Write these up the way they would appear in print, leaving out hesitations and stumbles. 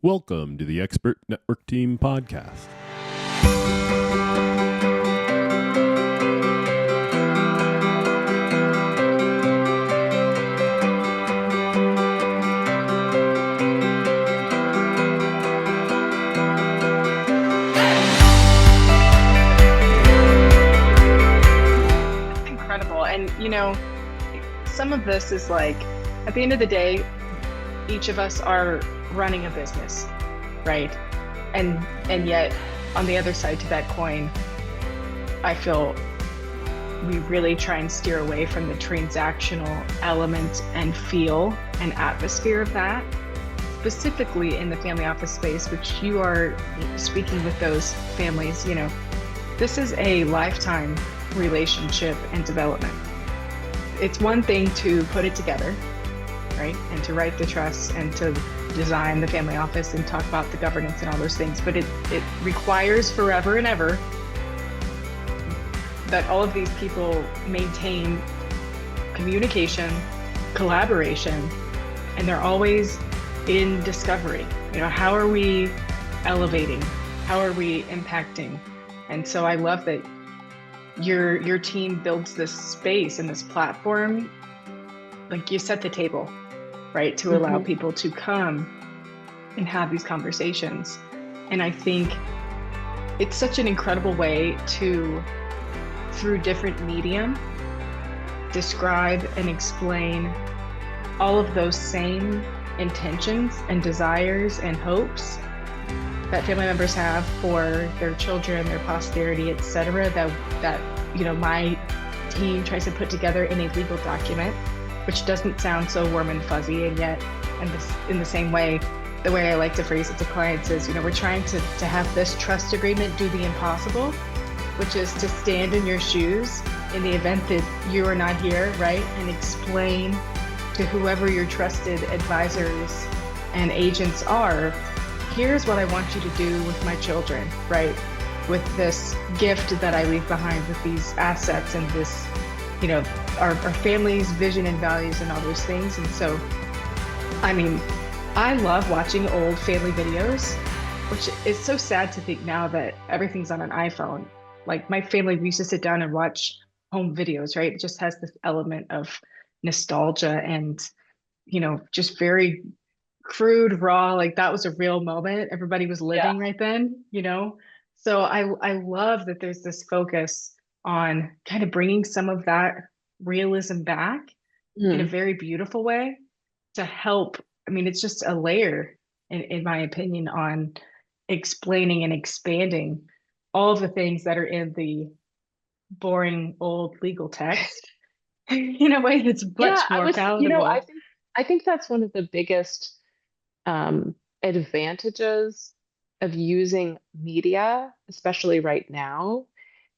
Welcome to the Expert Network Team podcast. It's incredible. And, some of this is like, at the end of the day, each of us are running a business, right? And yet on the other side to that coin, I feel we really try and steer away from the transactional element and feel and atmosphere of that, specifically in the family office space, which you are speaking with those families. This is a lifetime relationship and development. It's one thing to put it together, right? And to write the trusts and to design the family office and talk about the governance and all those things. But it requires forever and ever that all of these people maintain communication, collaboration, and they're always in discovery. How are we elevating? How are we impacting? And so I love that your team builds this space and this platform, like you set the table, right, to allow people to come and have these conversations. And I think it's such an incredible way to, through different medium, describe and explain all of those same intentions and desires and hopes that family members have for their children, their posterity, etc. That my team tries to put together in a legal document, which doesn't sound so warm and fuzzy, and yet, in the same way, the way I like to phrase it to clients is, we're trying to have this trust agreement do the impossible, which is to stand in your shoes in the event that you are not here, right? And explain to whoever your trusted advisors and agents are, here's what I want you to do with my children, right? With this gift that I leave behind, with these assets and this, our family's vision and values and all those things. And so, I love watching old family videos, which is so sad to think now that everything's on an iPhone. Like my family, we used to sit down and watch home videos, right? It just has this element of nostalgia and, just very crude, raw, like that was a real moment. Everybody was living right then, So I love that there's this focus on kind of bringing some of that realism back in a very beautiful way to help. It's just a layer, in my opinion, on explaining and expanding all of the things that are in the boring old legal text in a way that's much more palatable. I think that's one of the biggest advantages of using media, especially right now,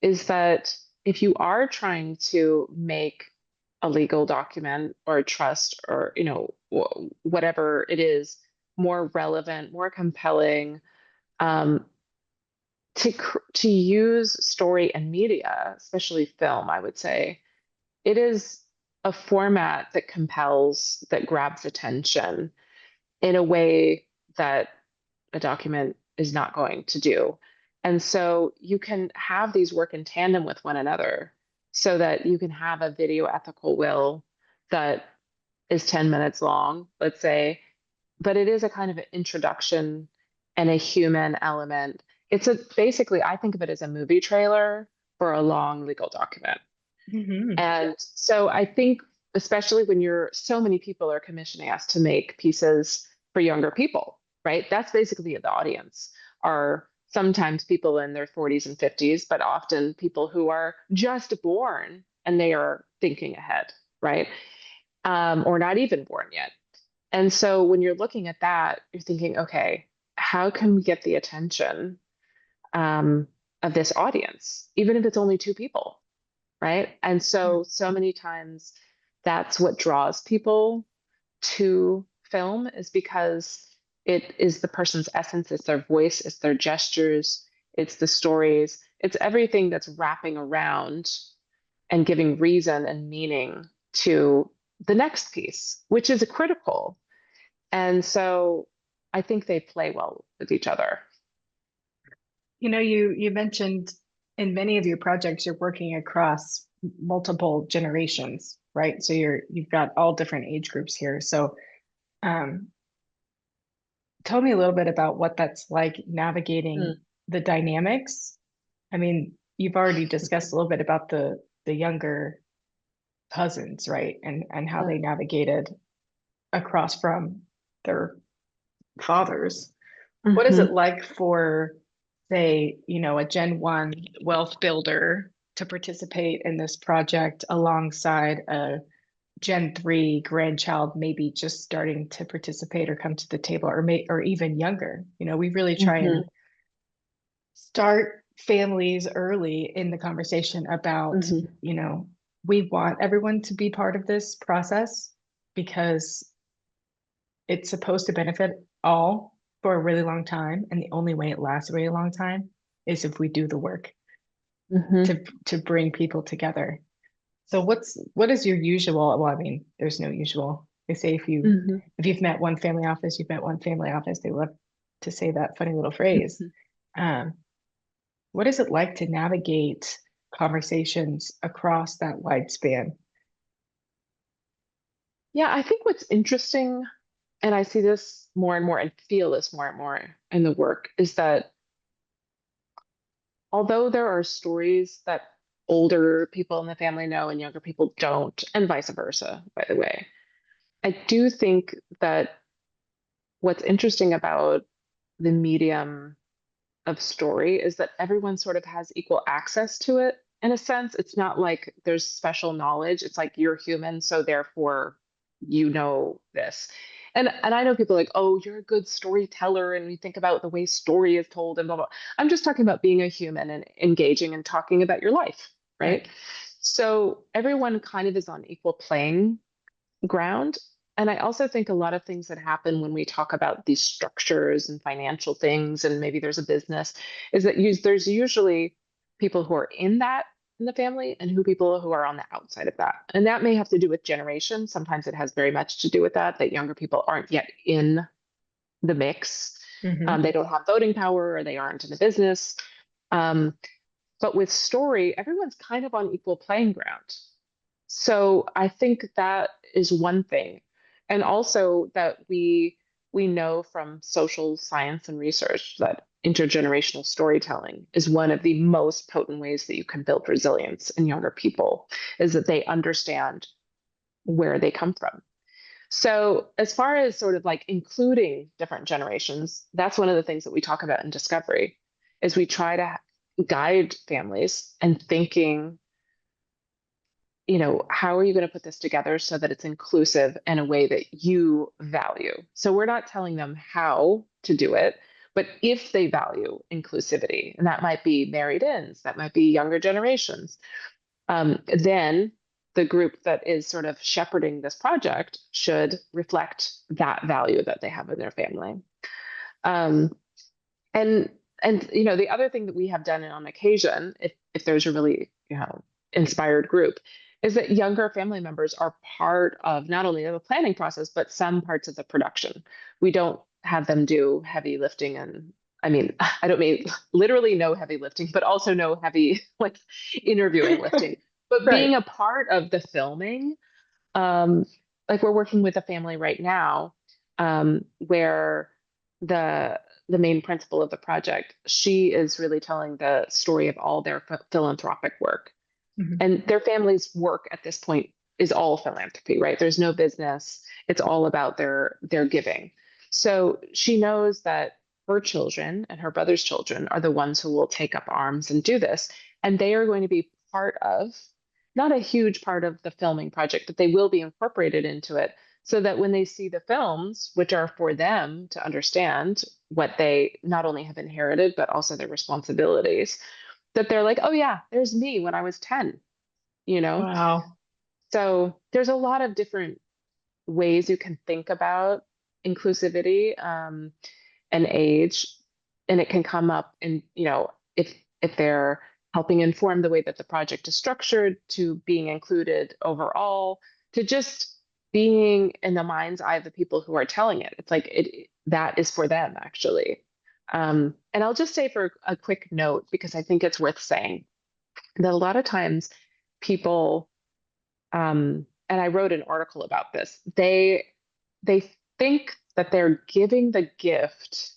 is that if you are trying to make a legal document or a trust or whatever it is more relevant, more compelling, um, to use story and media, especially film, I would say it is a format that compels, that grabs attention in a way that a document is not going to do. And so you can have these work in tandem with one another so that you can have a video ethical will that is 10 minutes long, let's say, but it is a kind of an introduction and a human element. Basically, I think of it as a movie trailer for a long legal document. And so I think, especially when so many people are commissioning us to make pieces for younger people, right? That's basically the audience, are sometimes people in their 40s and 50s, but often people who are just born and they are thinking ahead, right? Or not even born yet. And so when you're looking at that, you're thinking, okay, how can we get the attention of this audience, even if it's only two people, right? And so many times that's what draws people to film, is because it is the person's essence, it's their voice, it's their gestures, it's the stories, it's everything that's wrapping around and giving reason and meaning to the next piece, which is critical. And so I think they play well with each other. You mentioned in many of your projects you're working across multiple generations, right? So you've got all different age groups here. So um, tell me a little bit about what that's like navigating Mm. the dynamics. I mean, you've already discussed a little bit about the younger cousins, right? And how Yeah. they navigated across from their fathers. What is it Hmm. like for, say, a Gen 1 wealth builder to participate in this project alongside a Gen 3 grandchild, maybe just starting to participate or come to the table, or even younger? We really try and Hmm. start families early in the conversation about, Hmm. you know, we want everyone to be part of this process because it's supposed to benefit all for a really long time. And the only way it lasts a really long time is if we do the work Hmm. to bring people together. So what is your usual? Well, I mean, there's no usual. They say Hmm. if you've met one family office, you've met one family office. They love to say that funny little phrase. Um, what is it like to navigate conversations across that wide span? Yeah, I think what's interesting, and I see this more and more and feel this more and more in the work, is that although there are stories that older people in the family know and younger people don't, and vice versa, by the way, I do think that what's interesting about the medium of story is that everyone sort of has equal access to it in a sense. It's not like there's special knowledge. It's like you're human, so therefore you know this. And I know people are like, oh, you're a good storyteller, and we think about the way story is told and blah blah. I'm just talking about being a human and engaging and talking about your life, Right. right? So everyone kind of is on equal playing ground. And I also think a lot of things that happen when we talk about these structures and financial things, and maybe there's a business, is that there's usually people who are in the family and people who are on the outside of that. And that may have to do with generation. Sometimes it has very much to do with that younger people aren't yet in the mix. Hmm. They don't have voting power or they aren't in the business. Um, but with story, everyone's kind of on equal playing ground. So I think that is one thing. And also that we know from social science and research that intergenerational storytelling is one of the most potent ways that you can build resilience in younger people, is that they understand where they come from. So as far as sort of like including different generations, that's one of the things that we talk about in discovery is we try to guide families and thinking, how are you going to put this together so that it's inclusive in a way that you value? So we're not telling them how to do it, but if they value inclusivity, and that might be married ins, that might be younger generations, then the group that is sort of shepherding this project should reflect that value that they have in their family. Um, and the other thing that we have done on occasion, if there's a really inspired group, is that younger family members are part of not only the planning process but some parts of the production. We don't have them do heavy lifting, and I mean I don't mean literally no heavy lifting, but also no heavy like interviewing lifting, but Right. being a part of the filming. um, like we're working with a family right now, where the the main principal of the project, she is really telling the story of all their philanthropic work, Hmm. and their family's work at this point is all philanthropy, right? There's no business. It's all about their giving. So she knows that her children and her brother's children are the ones who will take up arms and do this, and they are going to be part of, not a huge part of the filming project, but they will be incorporated into it so that when they see the films, which are for them to understand what they not only have inherited but also their responsibilities, that they're like, oh yeah, there's me when I was 10, you know? Wow. So there's a lot of different ways you can think about inclusivity, and age, and it can come up in, if they're helping inform the way that the project is structured, to being included overall, to just being in the mind's eye of the people who are telling it. It's like that is for them actually. And I'll just say for a quick note, because I think it's worth saying that a lot of times people, and I wrote an article about this, they think that they're giving the gift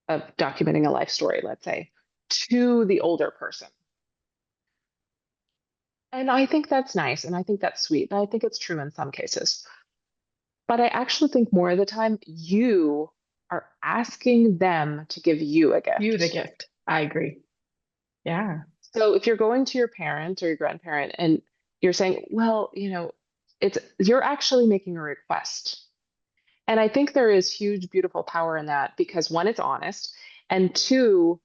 of documenting a life story, let's say, to the older person. And I think that's nice, and I think that's sweet, and I think it's true in some cases. But I actually think more of the time you are asking them to give you a You the gift. gift. I agree. Yeah. So if you're going to your parent or your grandparent and you're saying, well, it's you're actually making a request. And I think there is huge, beautiful power in that because one, it's honest, and two,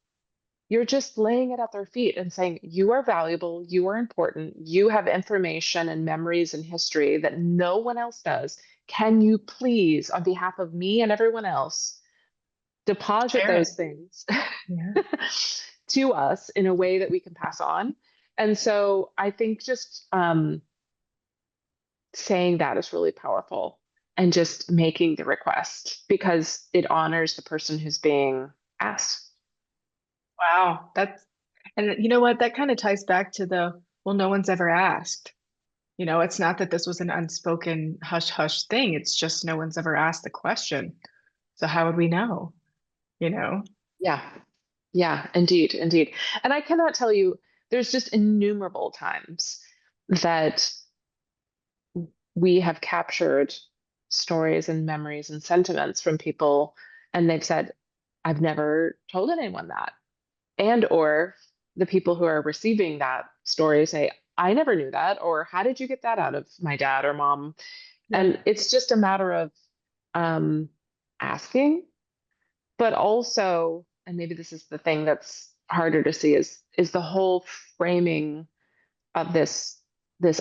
you're just laying it at their feet and saying, you are valuable, you are important, you have information and memories and history that no one else does. Can you please, on behalf of me and everyone else, deposit Share it. those things Yeah. to us in a way that we can pass on? And so I think just saying that is really powerful and just making the request because it honors the person who's being asked. Wow. And you know what? That kind of ties back to well, no one's ever asked. It's not that this was an unspoken hush hush thing. It's just no one's ever asked the question. So how would we know? You know? Yeah. Yeah, indeed, indeed. And I cannot tell you, there's just innumerable times that we have captured stories and memories and sentiments from people, and they've said, I've never told anyone that. And or the people who are receiving that story say, I never knew that, or how did you get that out of my dad or mom? Yeah. And it's just a matter of um, asking, but also, and maybe this is the thing that's harder to see is the whole framing of this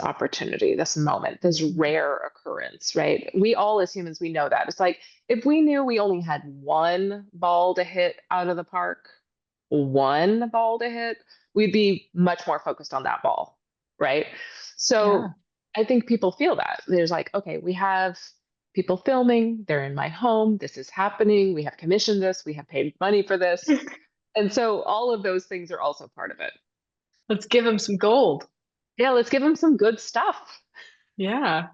opportunity, this moment, this rare occurrence, right? We all as humans, we know that. It's like if we knew we only had one ball to hit out of the park, one ball to hit, we'd be much more focused on that ball, right? Yeah. So I think people feel that. There's like, okay, we have people filming, they're in my home, this is happening, we have commissioned this, we have paid money for this. And so all of those things are also part of it. Let's give them some gold. Yeah, let's give them some good stuff. Yeah.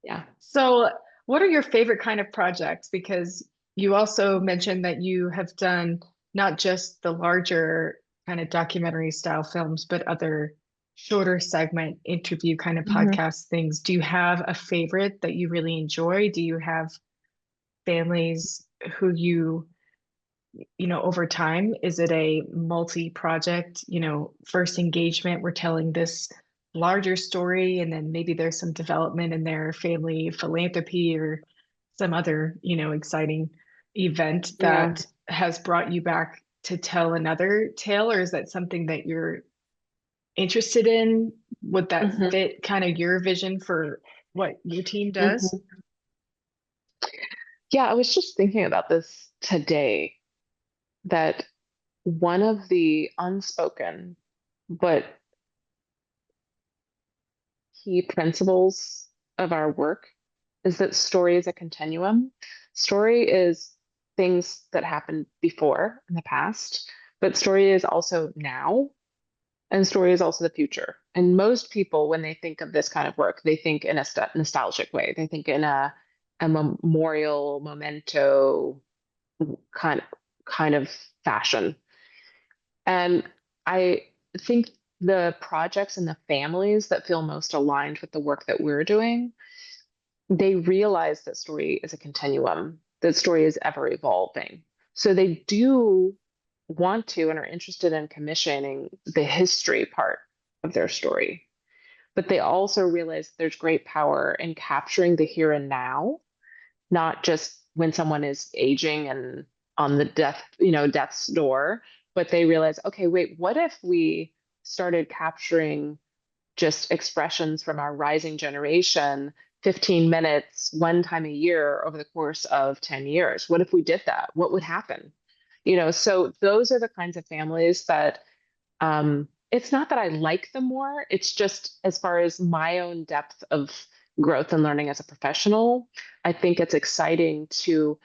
Yeah. So, what are your favorite kind of projects? Because you also mentioned that you have done not just the larger kind of documentary style films, but other shorter segment interview kind of Mhm. podcast things. Do you have a favorite that you really enjoy? Do you have families who over time, is it a multi-project, first engagement, we're telling this larger story, and then maybe there's some development in their family philanthropy or some other, exciting event Yeah. that has brought you back to tell another tale, or is that something that you're interested in? Would that Mhm. fit kind of your vision for what your team does? Mhm. Yeah, I was just thinking about this today that one of the unspoken but key principles of our work is that story is a continuum. Story is things that happened before in the past, but story is also now, and story is also the future. And most people, when they think of this kind of work, they think in a nostalgic way. They think in a memorial, memento kind kind of fashion. And I think the projects and the families that feel most aligned with the work that we're doing, they realize that story is a continuum, that story is ever evolving. So they do want to and are interested in commissioning the history part of their story. But they also realize there's great power in capturing the here and now, not just when someone is aging and on the death's door, but they realize, okay, wait, what if we started capturing just expressions from our rising generation 15 minutes one time a year over the course of 10 years? What if we did that? What would happen? So those are the kinds of families that it's not that I like them more. It's just as far as my own depth of growth and learning as a professional, I think it's exciting to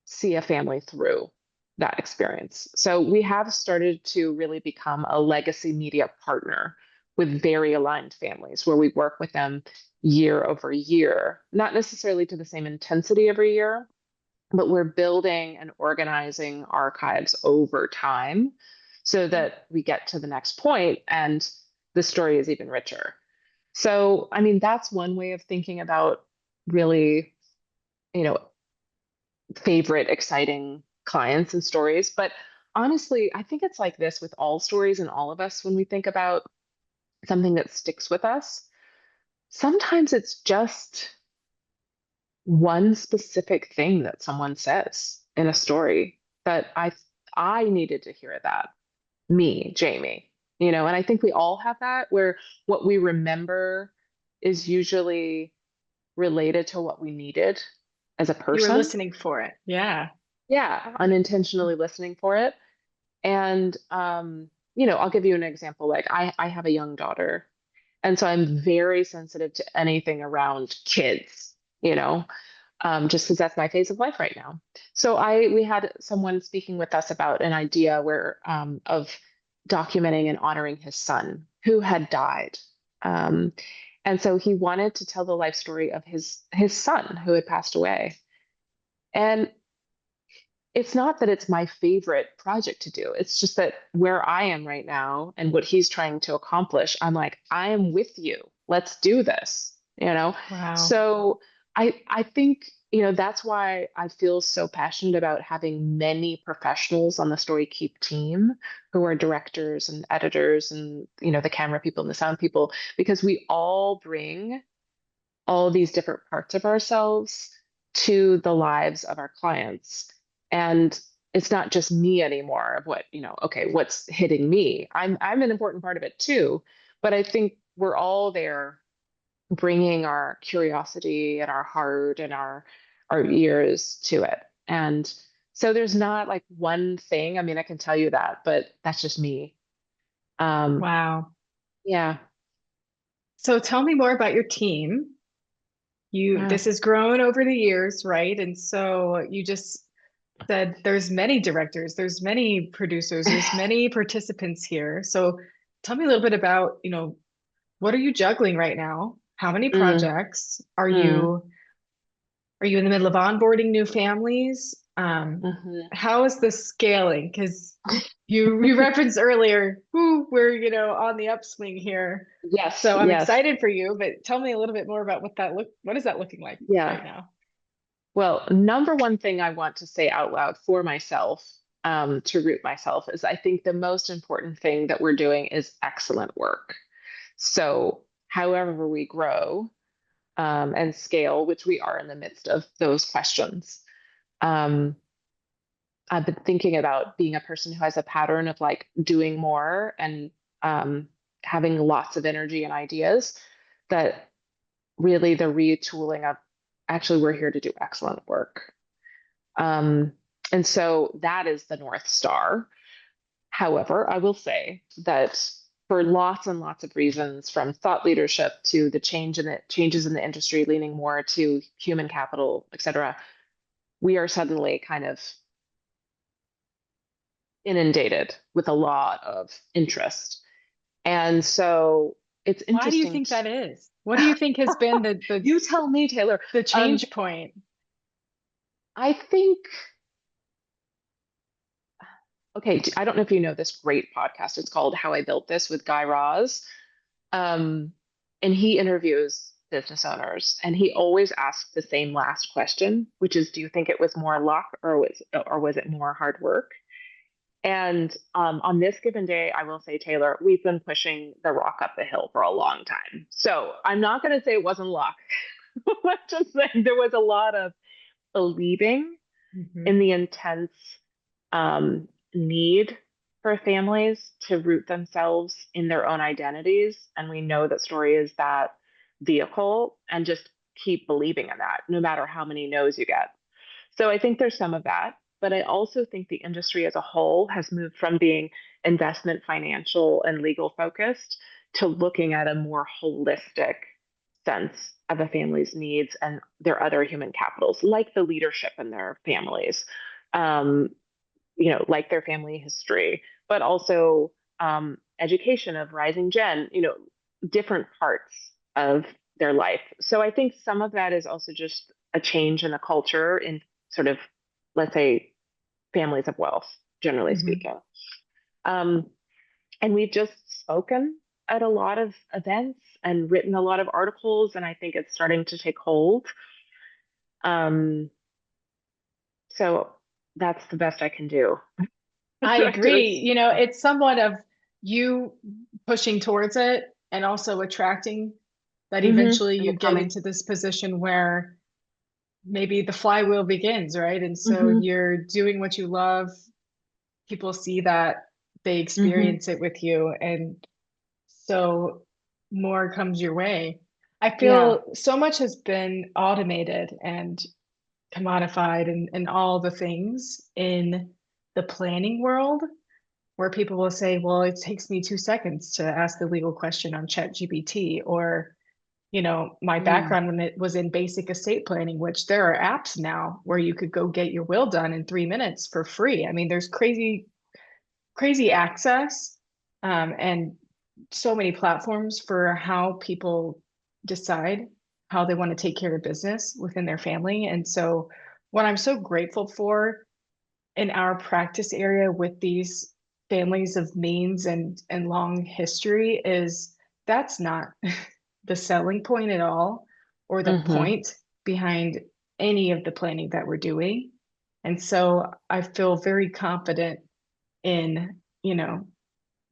see a family through that experience. So we have started to really become a legacy media partner with very aligned families where we work with them year over year, not necessarily to the same intensity every year, but we're building and organizing archives over time so that we get to the next point and the story is even richer. So, I mean, that's one way of thinking about really, you know, favorite, exciting clients and stories. But honestly, I think it's like this with all stories and all of us when we think about something that sticks with us. Sometimes it's just one specific thing that someone says in a story that I needed to hear that. Me, Jamie, and I think we all have that where what we remember is usually related to what we needed as a You were person. listening for it. Yeah. Yeah, unintentionally listening for it. And I'll give you an example. Like I have a young daughter, and so I'm very sensitive to anything around kids, just because that's my phase of life right now. So we had someone speaking with us about an idea where of documenting and honoring his son who had died. Um, and so he wanted to tell the life story of his son who had passed away. And it's not that it's my favorite project to do. It's just that where I am right now and what he's trying to accomplish, I'm like, I am with you. Let's do this. Wow. So I think, that's why I feel so passionate about having many professionals on the Storykeep team who are directors and editors and, the camera people and the sound people, because we all bring all these different parts of ourselves to the lives of our clients. And it's not just me anymore of what, okay, what's hitting me. I'm an important part of it too, but I think we're all there bringing our curiosity and our heart and our ears to it. And so there's not like one thing. I mean, I can tell you that, but that's just me. Um, Wow. yeah. So tell me more about your team. Yeah. This has grown over the years, right? And so you just said there's many directors, there's many producers, there's many participants here. So tell me a little bit about, what are you juggling right now? How many Mm, projects are mm, you in the middle of onboarding new families? mhm. How is this scaling? Because you referenced earlier, we're on the upswing here. Yes, So I'm yes. excited for you, but tell me a little bit more about what is that looking like Yeah. right now? Well, number one thing I want to say out loud for myself, to root myself, is I think the most important thing that we're doing is excellent work. So, however we grow and scale, which we are in the midst of those questions, um, I've been thinking about being a person who has a pattern of like doing more and um, having lots of energy and ideas, that really the retooling of actually we're here to do excellent work. Um, and so that is the North Star. However, I will say that for lots and lots of reasons, from thought leadership to the changes in the industry leaning more to human capital, et cetera, we are suddenly kind of inundated with a lot of interest. And so it's Why do you interesting. think that is? What do you think has been the You tell me, Taylor. the change point? I think, okay, I don't know if you know this great podcast. It's called How I Built This with Guy Raz. Um, and he interviews business owners, and he always asks the same last question, which is, do you think it was more luck or was it more hard work? And on this given day, I will say, Taylor, we've been pushing the rock up the hill for a long time. So I'm not going to say it wasn't luck. I'm just saying there was a lot of believing Mhm. in the intense need for families to root themselves in their own identities. And we know that story is that vehicle, and just keep believing in that, no matter how many no's you get. So I think there's some of that. But I also think the industry as a whole has moved from being investment, financial, and legal focused to looking at a more holistic sense of a family's needs and their other human capitals, like the leadership in their families, um, like their family history, but also education of rising gen, different parts of their life. So I think some of that is also just a change in the culture in sort of, let's say, families of wealth, generally Mhm. speaking. Um, and we've just spoken at a lot of events and written a lot of articles, and I think it's starting to take hold. Um, so that's the best I can do. I agree. Just, It's somewhat of you pushing towards it and also attracting that eventually and you get becoming. into this position where maybe the flywheel begins, right? And so Hmm. you're doing what you love. People see that, they Hmm. experience it with you, and so more comes your way. I Yeah. feel so much has been automated and commodified and all the things in the planning world where people will say, well, it takes me 2 seconds to ask the legal question on ChatGPT, or, my Mm. background when it was in basic estate planning, which there are apps now where you could go get your will done in 3 minutes for free. I mean, there's crazy, crazy access, and so many platforms for how people decide how they want to take care of business within their family. And so, what I'm so grateful for in our practice area with these families of means and long history is that's not the selling point at all, or the Hmm. point behind any of the planning that we're doing. And so I feel very confident in,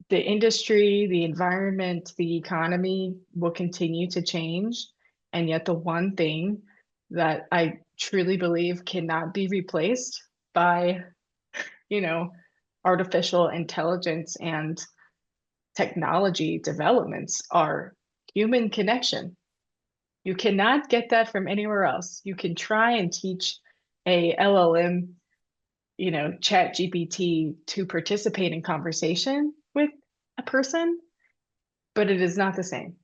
the industry, the environment, the economy will continue to change. And yet the one thing that I truly believe cannot be replaced by, you know, artificial intelligence and technology developments are human connection. You cannot get that from anywhere else. You can try and teach a LLM, chat GPT to participate in conversation with a person, but it is not the same.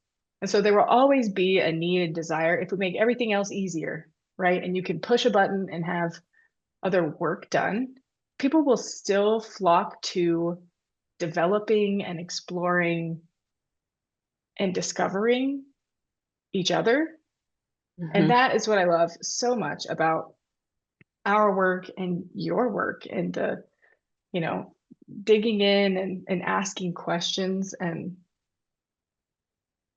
And so there will always be a need and desire if we make everything else easier, right? And you can push a button and have other work done, people will still flock to developing and exploring and discovering each other. And Hmm. that is what I love so much about our work and your work, and the, you know, digging in and asking questions and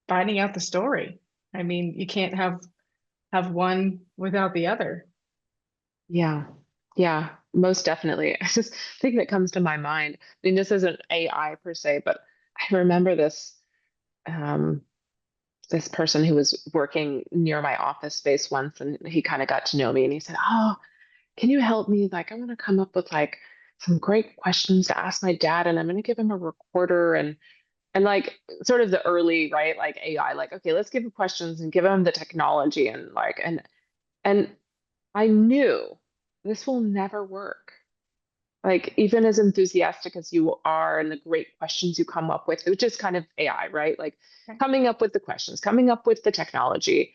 finding out the story. I mean, you can't have one without the other. Yeah. Yeah, most definitely. I just think that comes to my mind. I mean, this isn't AI per se, but I remember um, this person who was working near my office space once, and he kind of got to know me, and he said, "Oh, can you help me? Like, I want to come up with like some great questions to ask my dad, and I'm going to give him a recorder and like sort of the early, right, like AI, like, okay, let's give him questions and give him the technology and like and I knew this will never work. Like, even as enthusiastic as you are and the great questions you come up with, which is kind of AI, right? Like Okay. coming up with the questions, coming up with the technology.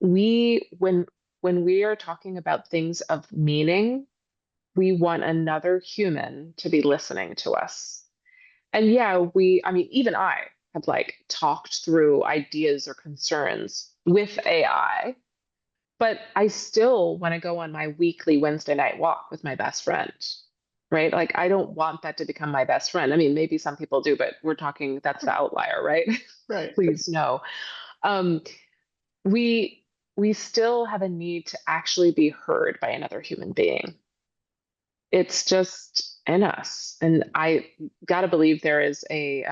We when we are talking about things of meaning, we want another human to be listening to us. And yeah, I mean, even I have like talked through ideas or concerns with AI, but I still want to go on my weekly Wednesday night walk with my best friend, right? Like, I don't want that to become my best friend. I mean, maybe some people do, but we're talking that's the outlier, right? Right. Please no. Um, we we still have a need to actually be heard by another human being. It's just in us, and I gotta believe there is a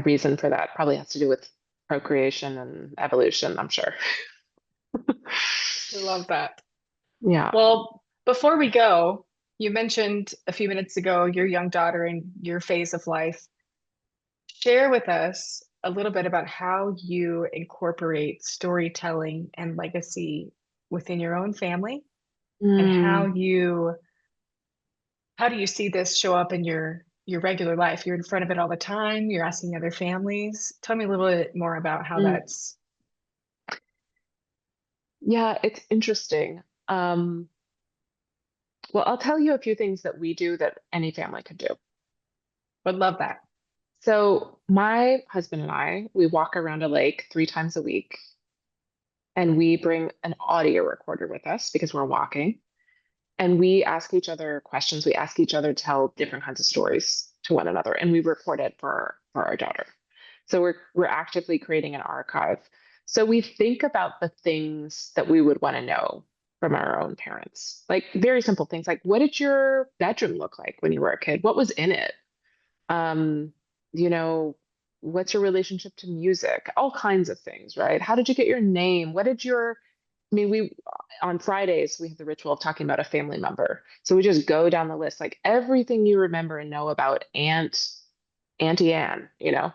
reason for that. Probably has to do with procreation and evolution, I'm sure. I love that. Yeah. Well, before we go, you mentioned a few minutes ago your young daughter and your phase of life. Share with us a little bit about how you incorporate storytelling and legacy within your own family, and Mm. how do you see this show up in your regular life? You're in front of it all the time, you're asking other families. Tell me a little bit more about how Mm. that's Yeah, it's interesting. Well, I'll tell you a few things that we do that any family could do. Would love that. So my husband and I, we walk around a lake 3 times a week, and we bring an audio recorder with us because we're walking. And we ask each other questions. We ask each other to tell different kinds of stories to one another, and we record it for our daughter. So we're actively creating an archive. So we think about the things that we would want to know from our own parents, like very simple things like, what did your bedroom look like when you were a kid? What was in it? Um, you know, what's your relationship to music? All kinds of things, right? How did you get your name? What did your I mean, we on Fridays we have the ritual of talking about a family member. So we just go down the list, like everything you remember and know about Auntie Anne, you know.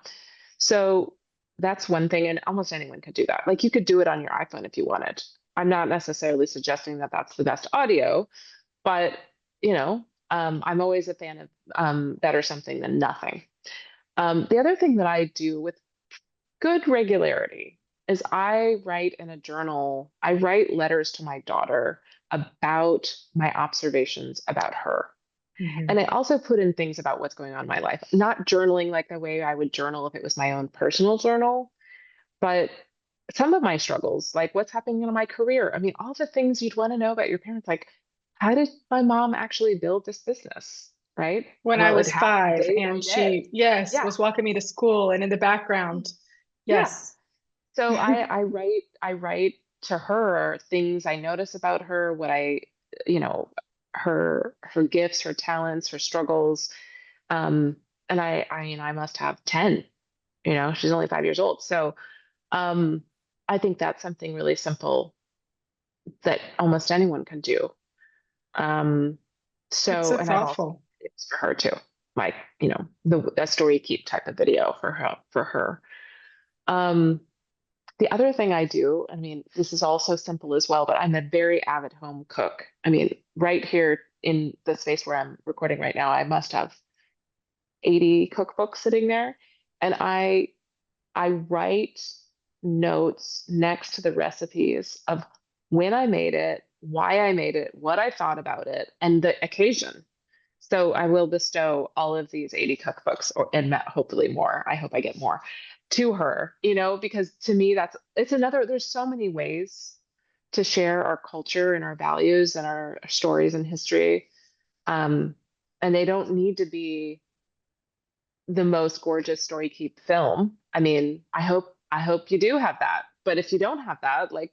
So that's one thing, and almost anyone could do that. Like you could do it on your iPhone if you wanted. I'm not necessarily suggesting that that's the best audio, but I'm always a fan of better something than nothing. The other thing that I do with good regularity is I write in a journal, I write letters to my daughter about my observations about her. Mhm. And I also put in things about what's going on in my life, not journaling like the way I would journal if it was my own personal journal, but some of my struggles, like what's happening in my career. I mean, all the things you'd want to know about your parents, like how did my mom actually build this business, right? When I Well, it was happened 5 day by and day. she, yes, Yeah. was walking me to school and in the background. Yeah. Yes. So I write to her things I notice about her, what you know, her gifts, her talents, her struggles. Um, and I mean I must have 10, she's only 5 years old. So um I think that's something really simple that almost anyone can do. Um, That's so and I've also thoughtful. it's for her too, like, the a story keep type of video for her. Um, The other thing I do, I mean, this is also simple as well, but I'm a very avid home cook. I mean, right here in the space where I'm recording right now, I must have 80 cookbooks sitting there. And I write notes next to the recipes of when I made it, why I made it, what I thought about it, and the occasion. So I will bestow all of these 80 cookbooks and hopefully more. I hope I get more to her, because to me it's another there's so many ways to share our culture and our values and our stories and history. Um, and they don't need to be the most gorgeous story keep film. I mean, I hope you do have that. But if you don't have that, like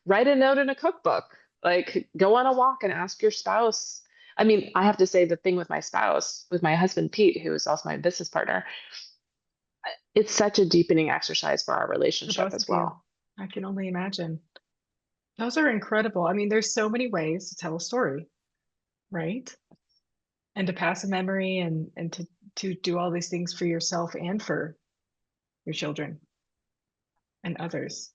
write a note in a cookbook. Like go on a walk and ask your spouse. I mean, I have to say the thing with my spouse, with my husband Pete, who is also my business partner, it's such a deepening exercise for our For relationship both of as you. well. I can only imagine. Those are incredible. I mean, there's so many ways to tell a story, right? And to pass a memory and to do all these things for yourself and for your children and others.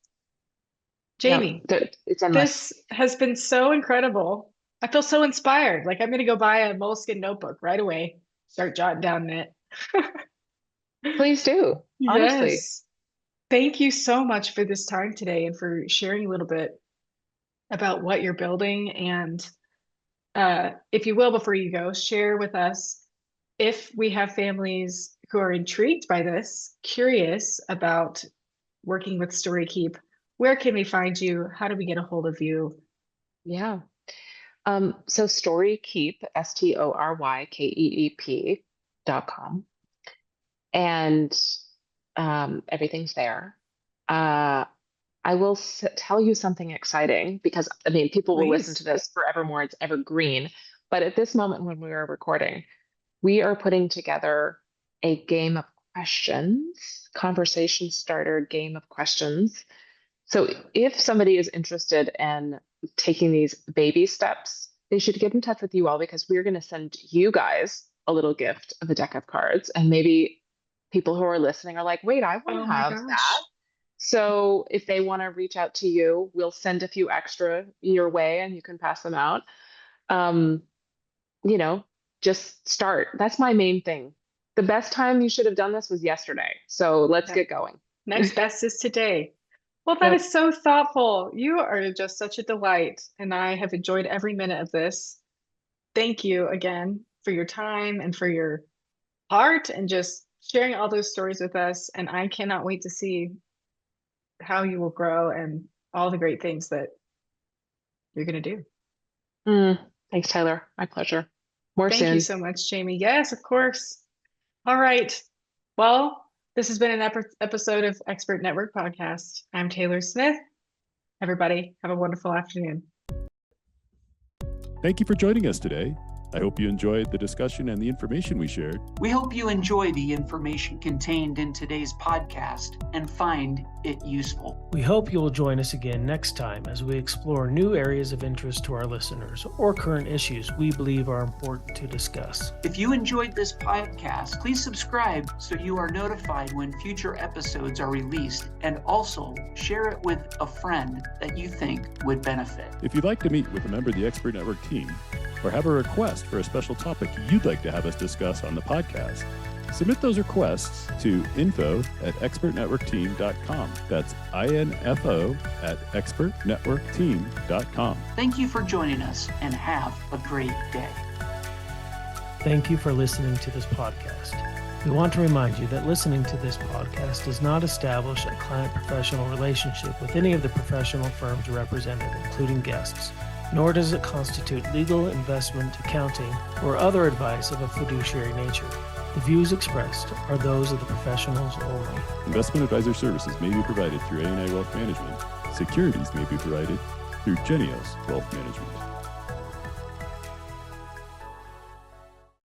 Yeah, Jamie, it's endless. this has been so incredible. I feel so inspired. Like I'm gonna go buy a moleskin notebook right away. Start jotting down it. Please do. Honestly. Yes. Thank you so much for this time today and for sharing a little bit about what you're building. And if you will, before you go, share with us if we have families who are intrigued by this, curious about working with StoryKeep, where can we find you? How do we get a hold of you? Yeah. So Storykeep, StoryKeep.com. And everything's there. Uh, I will tell you something exciting because I mean, people will listen to Please. this forevermore. It's evergreen. But at this moment when we are recording, we are putting together a game of questions, conversation starter game of questions. So if somebody is interested in taking these baby steps, they should get in touch with you all because we're going to send you guys a little gift of a deck of cards. And maybe people who are listening are like, wait, I want to Oh my have that. gosh. So if they want to reach out to you, we'll send a few extra your way and you can pass them out. Um, you know, just start. That's my main thing. The best time you should have done this was yesterday. So let's Yep. get going. Next best is today. Well, that Yep. is so thoughtful. You are just such a delight, and I have enjoyed every minute of this. Thank you again for your time and for your heart and just sharing all those stories with us. And I cannot wait to see how you will grow and all the great things that you're going to do. Thanks, Tyler. My pleasure. More Thank you soon. so much, Jamie. Yes, of course. All right. Well, this has been an episode of Expert Network Podcast. I'm Taylor Smith. Everybody, have a wonderful afternoon. Thank you for joining us today. I hope you enjoyed the discussion and the information we shared. We hope you enjoy the information contained in today's podcast and find it useful. We hope you will join us again next time as we explore new areas of interest to our listeners or current issues we believe are important to discuss. If you enjoyed this podcast, please subscribe so you are notified when future episodes are released, and also share it with a friend that you think would benefit. If you'd like to meet with a member of the Expert Network team or have a request for a special topic you'd like to have us discuss on the podcast, submit those requests to info@expertnetworkteam.com. That's info@expertnetworkteam.com. Thank you for joining us and have a great day. Thank you for listening to this podcast. We want to remind you that listening to this podcast does not establish a client-professional relationship with any of the professional firms represented, including guests, nor does it constitute legal, investment, accounting, or other advice of a fiduciary nature. The views expressed are those of the professionals only. Investment advisor services may be provided through A&I Wealth Management. Securities may be provided through Genios Wealth Management.